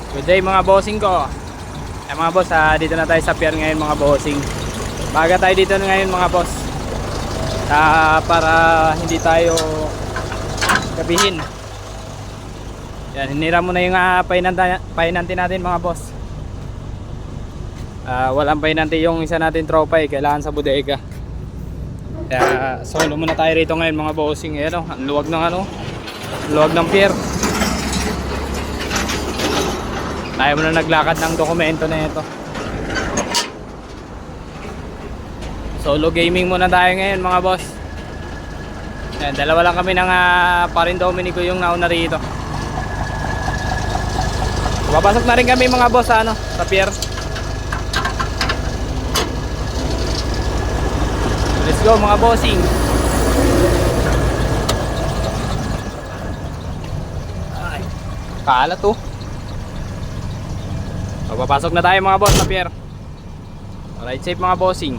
Good day mga bossing ko. Mga boss, dito na tayo sa pier ngayon mga bossing. Baga tayo dito ngayon mga boss. Para hindi tayo gabihin. Yan, hinira mo na yung pahinanti natin mga boss. Walang pahinanti yung isa natin tropa kailangan sa bodega. Kaya solo muna tayo rito ngayon mga bossing. Ayan, ang luwag ng pier. Tayo muna naglakad ng dokumento na ito. Solo gaming muna tayo ngayon mga boss. Ayan, dalawa lang kami ng parin Dominico yung nauna rito. Papasok na rin kami mga boss sa pier. Let's go mga bossing. Ay, kalat to. Papasok na tayo mga boss sa pier. Alright, safe mga bossing.